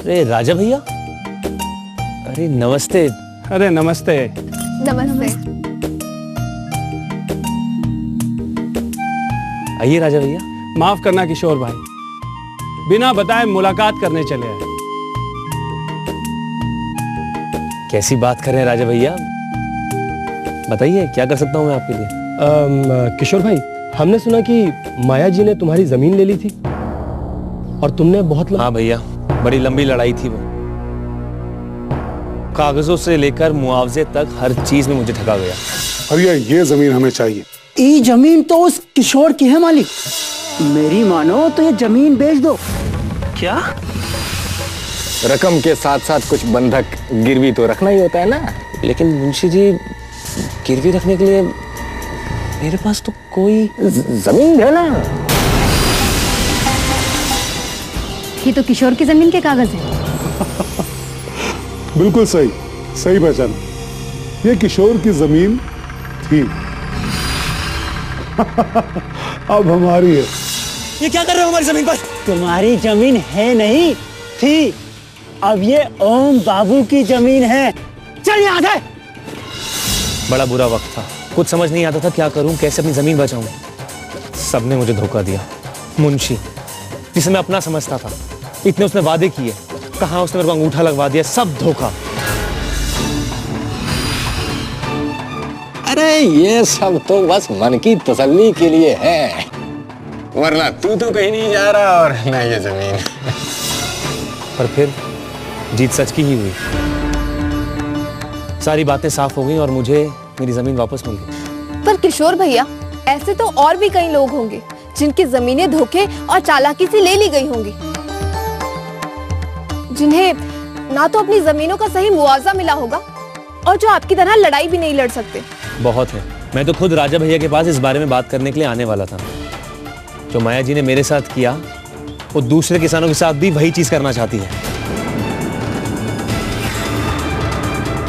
अरे राजा भैया, अरे नमस्ते। अरे नमस्ते। नमस्ते। आइए राजा भैया। माफ करना किशोर भाई, बिना बताए मुलाकात करने चले आए। कैसी बात कर रहे हैं राजा भैया, बताइए क्या कर सकता हूँ मैं आपके लिए। किशोर भाई, हमने सुना कि माया जी ने तुम्हारी जमीन ले ली थी और तुमने बहुत हाँ भैया, बड़ी लंबी लड़ाई थी वो। कागजों से लेकर मुआवजे तक हर चीज में मुझे ठगा गया। भैया ये जमीन हमें चाहिए। ये जमीन तो उस किशोर की है मालिक। मेरी मानो तो ये जमीन बेच दो। क्या? रकम के साथ साथ कुछ बंधक गिरवी तो रखना ही होता है ना। लेकिन मुंशी जी, गिरवी रखने के लिए मेरे पास तो कोई जमीन है ना। ये तो किशोर की जमीन के कागज हैं। बिल्कुल सही, सही पहचाना। ये किशोर की जमीन थी। अब हमारी है। ये क्या कर रहे हो हमारी जमीन पर? तुम्हारी जमीन है नहीं थी, अब ये ओम बाबू की जमीन है। चल यहाँ से। बड़ा बुरा वक्त था, कुछ समझ नहीं आता था क्या करूं, कैसे अपनी जमीन बचाऊं। सबने मुझे धोखा दिया। मुंशी, जिसे मैं अपना समझता था, इतने उसने वादे किए, कहाँ उसने मेरे को अंगूठा लगवा दिया। सब धोखा। अरे ये सब तो बस मन की तसल्ली के लिए है, वरना तू तो कहीं नहीं जा रहा और ना ये जमीन। पर फिर जीत सच की ही हुई। सारी बातें साफ हो गई और मुझे मेरी जमीन वापस मिल गई। पर किशोर भैया, ऐसे तो और भी कई लोग होंगे जिनकी जमीनें धोखे और चालाकी से ले ली गई होंगी, जिन्हें ना तो अपनी जमीनों का सही मुआवजा मिला होगा और जो आपकी तरह लड़ाई भी नहीं लड़ सकते। बहुत है। मैं तो खुद राजा भैया के पास इस बारे में बात करने के लिए आने वाला था। जो माया जी ने मेरे साथ किया, वो दूसरे किसानों के साथ भी वही चीज करना चाहती है।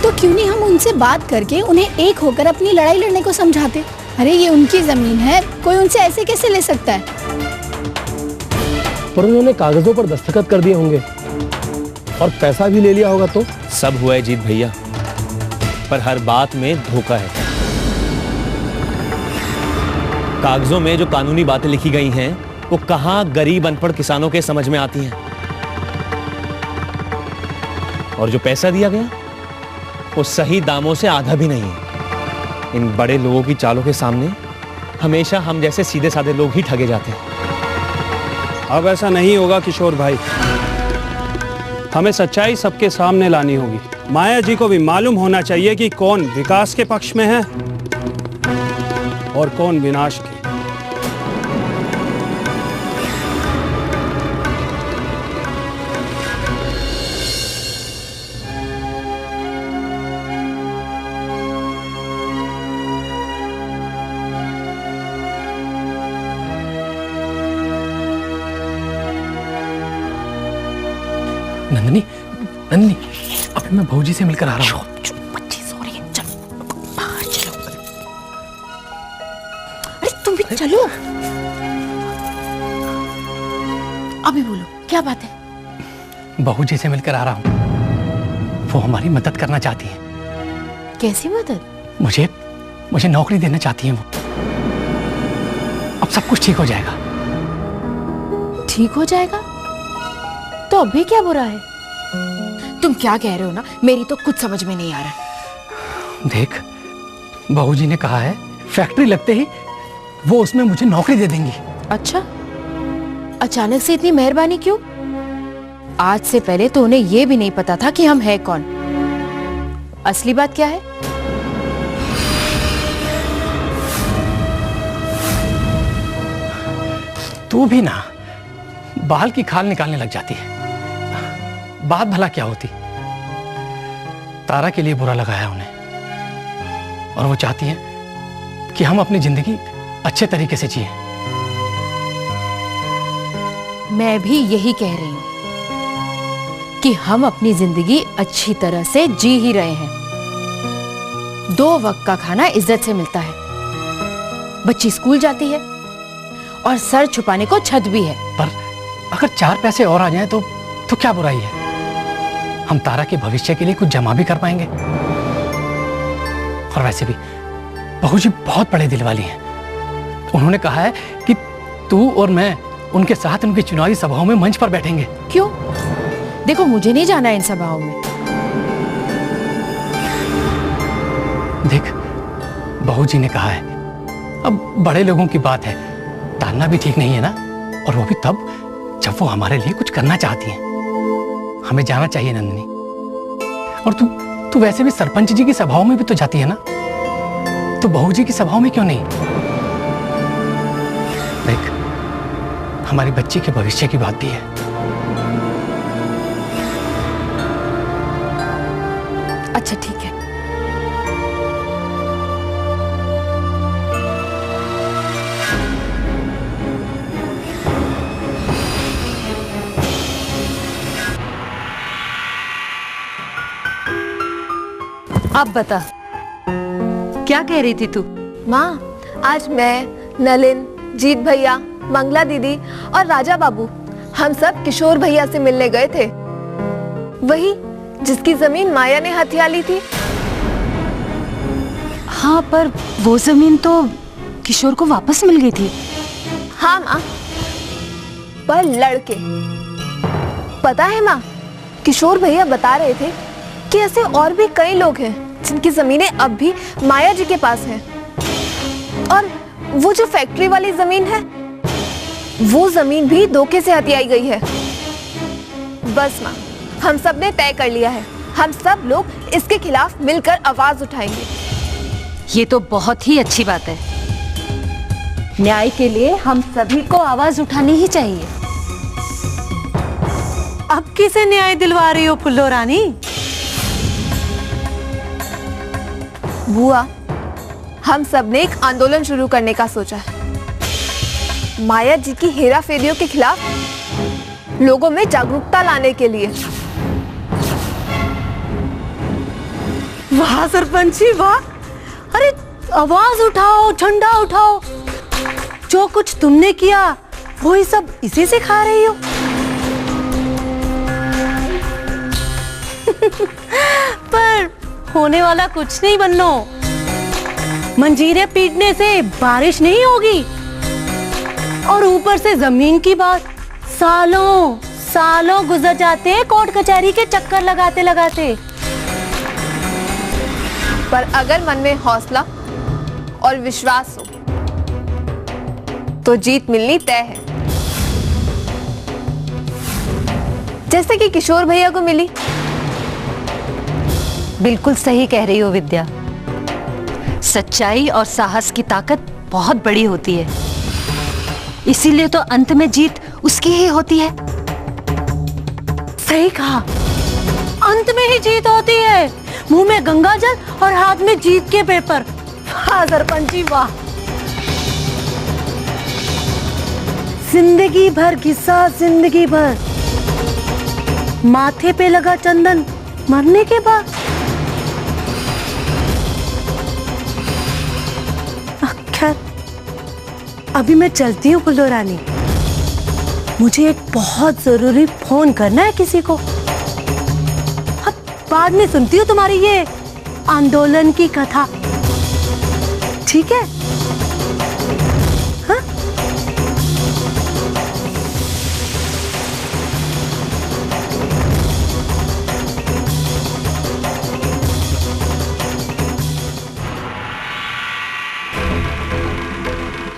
तो क्यों नहीं हम उनसे बात करके उन्हें एक होकर अपनी लड़ाई लड़ने को समझाते? अरे ये उनकी जमीन है, कोई उनसे ऐसे कैसे ले सकता है? पर उन्होंने कागजों पर दस्तखत कर दिए होंगे और पैसा भी ले लिया होगा तो? सब हुआ है जीत भैया, पर हर बात में धोखा है। कागजों में जो कानूनी बातें लिखी गई हैं, वो कहां गरीब अनपढ़ किसानों के समझ में आती हैं। और जो पैसा दिया गया, वो सही दामों से आधा भी नहीं है। इन बड़े लोगों की चालों के सामने हमेशा हम जैसे सीधे साधे लोग ही ठगे जाते हैं। अब ऐसा नहीं होगा किशोर भाई, हमें सच्चाई सबके सामने लानी होगी। माया जी को भी मालूम होना चाहिए कि कौन विकास के पक्ष में है और कौन विनाश के। नंदिनी, नंदिनी, अभी मैं भौजी से मिलकर आ रहा हूँ। अरे तुम भी चलो। अभी बोलो, क्या बात है? बहू जी से मिलकर आ रहा हूँ। वो हमारी मदद करना चाहती है। कैसी मदद? मुझे नौकरी देना चाहती है वो। अब सब कुछ ठीक हो जाएगा। ठीक हो जाएगा? तो अभी क्या बुरा है? तुम क्या कह रहे हो ना, मेरी तो कुछ समझ में नहीं आ रहा। देख, बहू जी ने कहा है फैक्ट्री लगते ही वो उसमें मुझे नौकरी दे देंगी। अच्छा, अचानक से इतनी मेहरबानी क्यों? आज से पहले तो उन्हें यह भी नहीं पता था कि हम हैं कौन। असली बात क्या है? तू भी ना बाल की खाल निकालने लग जाती है। बात भला क्या होती? तारा के लिए बुरा लगाया उन्हें और वो चाहती है कि हम अपनी जिंदगी अच्छे तरीके से जिए। मैं भी यही कह रही हूं कि हम अपनी जिंदगी अच्छी तरह से जी ही रहे हैं। 2 वक्त का खाना इज्जत से मिलता है, बच्ची स्कूल जाती है और सर छुपाने को छत भी है। पर अगर 4 पैसे और आ जाएं तो क्या बुराई है? हम तारा के भविष्य के लिए कुछ जमा भी कर पाएंगे। और वैसे भी बहू जी बहुत बड़े दिल वाली हैं। उन्होंने कहा है कि तू और मैं उनके साथ उनकी चुनावी सभाओं में मंच पर बैठेंगे। क्यों? देखो, मुझे नहीं जाना इन सभाओं में। देख, बहू जी ने कहा है, अब बड़े लोगों की बात है, टालना भी ठीक नहीं है ना। और वो भी तब जब वो हमारे लिए कुछ करना चाहती हैं। हमें जाना चाहिए नंदिनी। और तू वैसे भी सरपंच जी की सभाओं में भी तो जाती है ना, तो बहू जी की सभाओं में क्यों नहीं? देख, हमारी बच्ची के भविष्य की बात भी है। अच्छा ठीक है। अब बता, क्या कह रही थी तू? माँ, आज मैं, नलिन, जीत भैया, मंगला दीदी और राजा बाबू हम सब किशोर भैया से मिलने गए थे। वही जिसकी जमीन माया ने हथिया ली थी। हाँ, पर वो जमीन तो किशोर को वापस मिल गई थी। हाँ माँ, पर लड़के। पता है माँ, किशोर भैया बता रहे थे कि ऐसे और भी कई लोग हैं जिनकी जमीनें अब भी माया जी के पास हैं। और वो जो फैक्ट्री वाली जमीन है, वो जमीन भी धोखे से हथियाई गई है। बस माँ, हम सब ने तय कर लिया है, हम सब लोग इसके खिलाफ मिलकर आवाज उठाएंगे। ये तो बहुत ही अच्छी बात है। न्याय के लिए हम सभी को आवाज उठानी ही चाहिए। अब किसे न्याय दिलवा रही हो फुल्लो रानी? बुआ, हम सब ने एक आंदोलन शुरू करने का सोचा है। माया जी की हेरा फेरियों के खिलाफ लोगों में जागरूकता लाने के लिए। वाह सरपंच जी वाह! अरे आवाज उठाओ, झंडा उठाओ। जो कुछ तुमने किया वही सब इसे सिखा रही हो। पर होने वाला कुछ नहीं बन्नो। मंजीरे पीटने से बारिश नहीं होगी। और ऊपर से जमीन की बात, सालों सालों गुजर जाते हैं कोर्ट कचहरी के चक्कर लगाते लगाते। पर अगर मन में हौसला और विश्वास हो तो जीत मिलनी तय है, जैसे कि किशोर भैया को मिली। बिल्कुल सही कह रही हो विद्या। सच्चाई और साहस की ताकत बहुत बड़ी होती है, इसीलिए तो अंत में जीत उसकी ही होती है। सही कहा, अंत में ही जीत होती है। मुंह में गंगा जल और हाथ में जीत के पेपर। वाह सरपंच जी वाह! जिंदगी भर घिसा, जिंदगी भर माथे पे लगा चंदन मरने के बाद। खैर, अभी मैं चलती हूँ फुल्लो रानी। मुझे एक बहुत जरूरी फोन करना है किसी को। अब बाद में सुनती हूँ तुम्हारी ये आंदोलन की कथा, ठीक है? हाँ?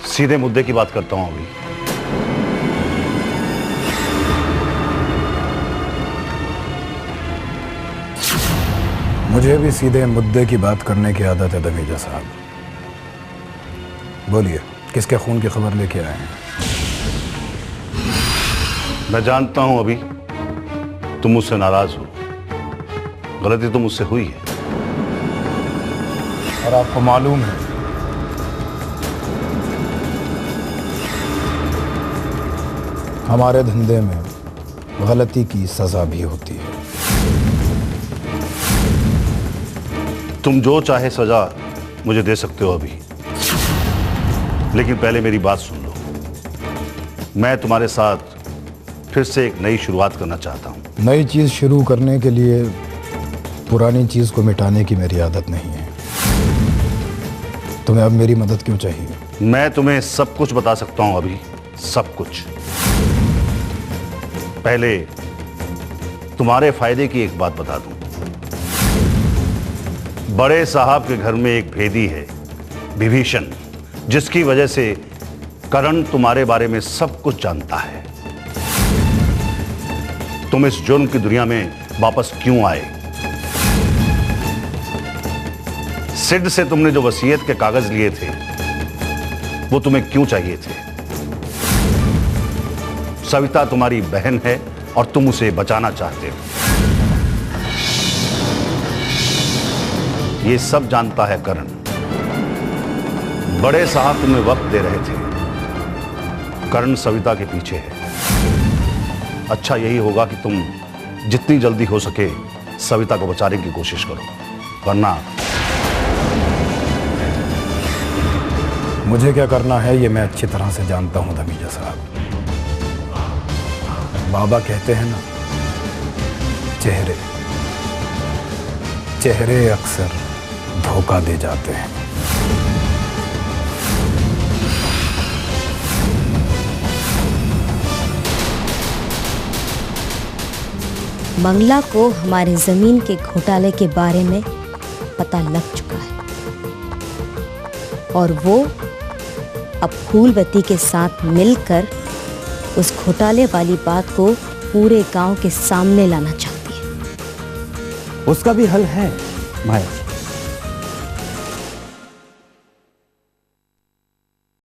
सीधे मुद्दे की बात करता हूं अभी। मुझे भी सीधे मुद्दे की बात करने की आदत है दवेजा साहब। बोलिए, किसके खून की खबर लेके आए हैं? मैं जानता हूं अभी तुम मुझसे नाराज हो। गलती तो मुझसे हुई है। और आपको मालूम है हमारे धंधे में गलती की सजा भी होती है। तुम जो चाहे सजा मुझे दे सकते हो अभी, लेकिन पहले मेरी बात सुन लो। मैं तुम्हारे साथ फिर से एक नई शुरुआत करना चाहता हूँ। नई चीज शुरू करने के लिए पुरानी चीज को मिटाने की मेरी आदत नहीं है। तुम्हें अब मेरी मदद क्यों चाहिए? मैं तुम्हें सब कुछ बता सकता हूं अभी, सब कुछ। पहले तुम्हारे फायदे की एक बात बता दूं। बड़े साहब के घर में एक भेदी है, विभीषण, जिसकी वजह से करण तुम्हारे बारे में सब कुछ जानता है। तुम इस जुर्म की दुनिया में वापस क्यों आए? सिड से तुमने जो वसीयत के कागज लिए थे वो तुम्हें क्यों चाहिए थे? सविता तुम्हारी बहन है और तुम उसे बचाना चाहते हो। ये सब जानता है करण। बड़े साहब तुम्हें वक्त दे रहे थे। करण सविता के पीछे है। अच्छा यही होगा कि तुम जितनी जल्दी हो सके सविता को बचाने की कोशिश करो, वरना मुझे क्या करना है ये मैं अच्छी तरह से जानता हूं धमीजा साहब। बाबा कहते हैं ना, चेहरे अक्सर धोखा दे जाते हैं। मंगला को हमारे जमीन के घोटाले के बारे में पता लग चुका है और वो अब फूलवती के साथ मिलकर उस घोटाले वाली बात को पूरे गांव के सामने लाना चाहती है। उसका भी हल है माया।